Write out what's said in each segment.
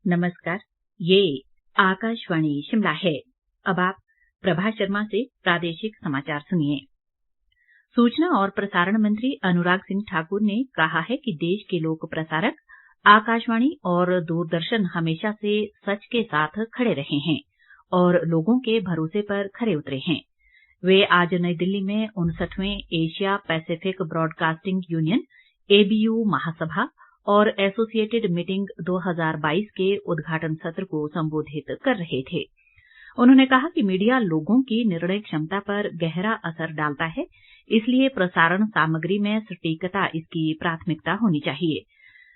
नमस्कार, ये आकाशवाणी शिमला है। अब आप प्रभा शर्मा से प्रादेशिक समाचार सुनिए। सूचना और प्रसारण मंत्री अनुराग सिंह ठाकुर ने कहा है कि देश के लोक प्रसारक आकाशवाणी और दूरदर्शन हमेशा से सच के साथ खड़े रहे हैं और लोगों के भरोसे पर खरे उतरे हैं। वे आज नई दिल्ली में 59वें Asia Pacific broadcasting union ABU महासभा और एसोसिएटेड मीटिंग 2022 के उद्घाटन सत्र को संबोधित कर रहे थे। उन्होंने कहा कि मीडिया लोगों की निर्णय क्षमता पर गहरा असर डालता है, इसलिए प्रसारण सामग्री में सटीकता इसकी प्राथमिकता होनी चाहिए।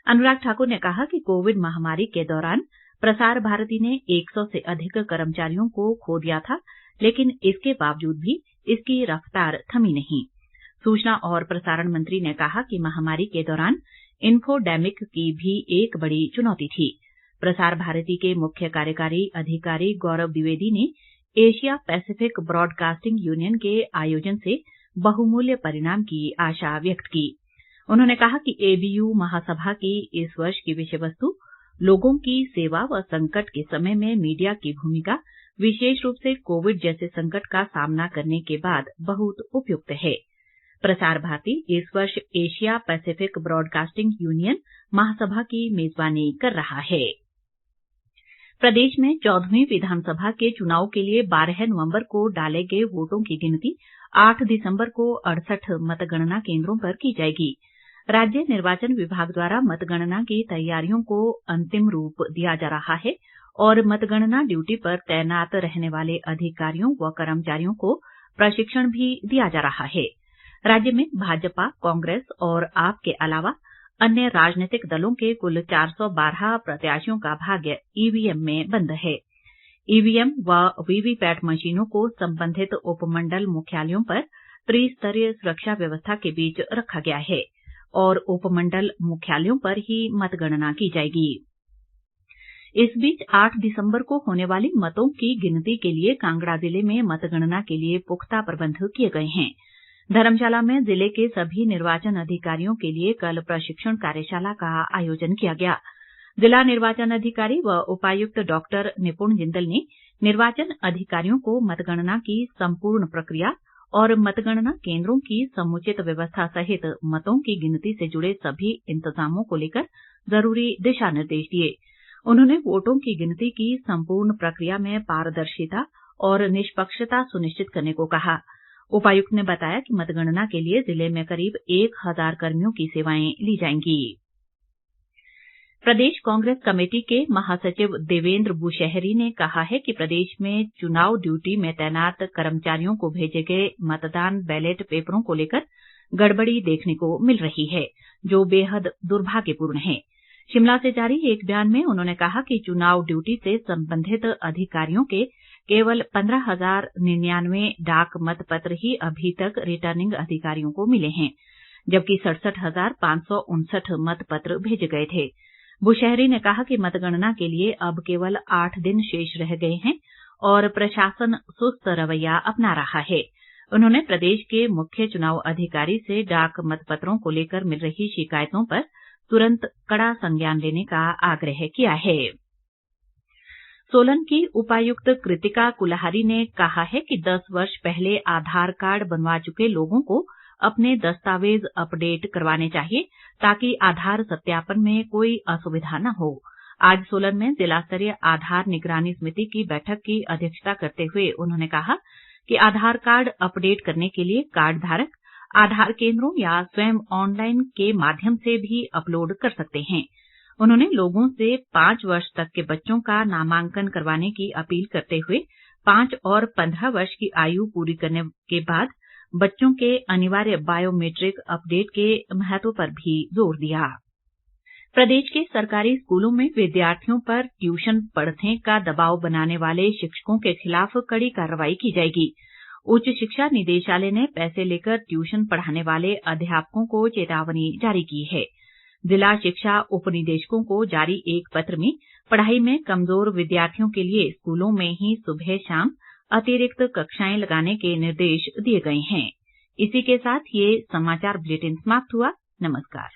अनुराग ठाकुर ने कहा कि कोविड महामारी के दौरान प्रसार भारती ने 100 से अधिक कर्मचारियों को खो दिया था, लेकिन इसके बावजूद भी इसकी रफ्तार थमी नहीं। सूचना और प्रसारण मंत्री ने कहा कि महामारी के दौरान इन्फोडेमिक की भी एक बड़ी चुनौती थी। प्रसार भारती के मुख्य कार्यकारी अधिकारी गौरव द्विवेदी ने एशिया पैसिफिक ब्रॉडकास्टिंग यूनियन के आयोजन से बहुमूल्य परिणाम की आशा व्यक्त की। उन्होंने कहा कि ABU महासभा की इस वर्ष की विषय वस्तु लोगों की सेवा व संकट के समय में मीडिया की भूमिका, विशेष रूप से कोविड जैसे संकट का सामना करने के बाद बहुत उपयुक्त है। प्रसार भारती इस वर्ष एशिया पैसिफिक ब्रॉडकास्टिंग यूनियन महासभा की मेजबानी कर रहा है। प्रदेश में 14वीं विधानसभा के चुनाव के लिए 12 नवंबर को डाले गए वोटों की गिनती 8 दिसंबर को 68 मतगणना केंद्रों पर की जाएगी। राज्य निर्वाचन विभाग द्वारा मतगणना की तैयारियों को अंतिम रूप दिया जा रहा है और मतगणना ड्यूटी पर तैनात रहने वाले अधिकारियों व कर्मचारियों को प्रशिक्षण भी दिया जा रहा है। राज्य में भाजपा, कांग्रेस और आप के अलावा अन्य राजनीतिक दलों के कुल 412 प्रत्याशियों का भाग्य EVM में बंद है। EVM व वीवीपैट मशीनों को संबंधित उपमंडल मुख्यालयों पर त्रिस्तरीय सुरक्षा व्यवस्था के बीच रखा गया है और उपमंडल मुख्यालयों पर ही मतगणना की जाएगी। इस बीच 8 दिसंबर को होने वाली मतों की गिनती के लिए कांगड़ा जिले में मतगणना के लिए पुख्ता प्रबंध किए गए हैं। धर्मशाला में जिले के सभी निर्वाचन अधिकारियों के लिए कल प्रशिक्षण कार्यशाला का आयोजन किया गया। जिला निर्वाचन अधिकारी व उपायुक्त डॉक्टर निपुण जिंदल ने निर्वाचन अधिकारियों को मतगणना की संपूर्ण प्रक्रिया और मतगणना केंद्रों की समुचित व्यवस्था सहित मतों की गिनती से जुड़े सभी इंतजामों को लेकर जरूरी दिशा निर्देश दिए। उन्होंने वोटों की गिनती की संपूर्ण प्रक्रिया में पारदर्शिता और निष्पक्षता सुनिश्चित करने को कहा। उपायुक्त ने बताया कि मतगणना के लिए जिले में करीब 1000 कर्मियों की सेवाएं ली जाएंगी। प्रदेश कांग्रेस कमेटी के महासचिव देवेंद्र बुशहरी ने कहा है कि प्रदेश में चुनाव ड्यूटी में तैनात कर्मचारियों को भेजे गए मतदान बैलेट पेपरों को लेकर गड़बड़ी देखने को मिल रही है, जो बेहद दुर्भाग्यपूर्ण है। शिमला से जारी एक बयान में उन्होंने कहा कि चुनाव ड्यूटी से संबंधित अधिकारियों के केवल 15,099 डाक मतपत्र ही अभी तक रिटर्निंग अधिकारियों को मिले हैं, जबकि 67,559 मतपत्र भेजे गए थे। बुशहरी ने कहा कि मतगणना के लिए अब केवल 8 दिन शेष रह गए हैं और प्रशासन सुस्त रवैया अपना रहा है। उन्होंने प्रदेश के मुख्य चुनाव अधिकारी से डाक मतपत्रों को लेकर मिल रही शिकायतों पर तुरंत कड़ा संज्ञान लेने का आग्रह किया है। सोलन की उपायुक्त कृतिका कुलहरी ने कहा है कि 10 वर्ष पहले आधार कार्ड बनवा चुके लोगों को अपने दस्तावेज अपडेट करवाने चाहिए ताकि आधार सत्यापन में कोई असुविधा न हो। आज सोलन में जिला स्तरीय आधार निगरानी समिति की बैठक की अध्यक्षता करते हुए उन्होंने कहा कि आधार कार्ड अपडेट करने के लिए कार्ड धारक आधार केंद्रों या स्वयं ऑनलाइन के माध्यम से भी अपलोड कर सकते हैं। उन्होंने लोगों से 5 वर्ष तक के बच्चों का नामांकन करवाने की अपील करते हुए 5 और 15 वर्ष की आयु पूरी करने के बाद बच्चों के अनिवार्य बायोमेट्रिक अपडेट के महत्व पर भी जोर दिया। प्रदेश के सरकारी स्कूलों में विद्यार्थियों पर ट्यूशन पढ़ने का दबाव बनाने वाले शिक्षकों के खिलाफ कड़ी कार्रवाई की जाएगी। उच्च शिक्षा निदेशालय ने पैसे लेकर ट्यूशन पढ़ाने वाले अध्यापकों को चेतावनी जारी की है। जिला शिक्षा उपनिदेशकों को जारी एक पत्र में पढ़ाई में कमजोर विद्यार्थियों के लिए स्कूलों में ही सुबह शाम अतिरिक्त कक्षाएं लगाने के निर्देश दिए गए हैं। इसी के साथ ये समाचार बुलेटिन समाप्त हुआ। नमस्कार।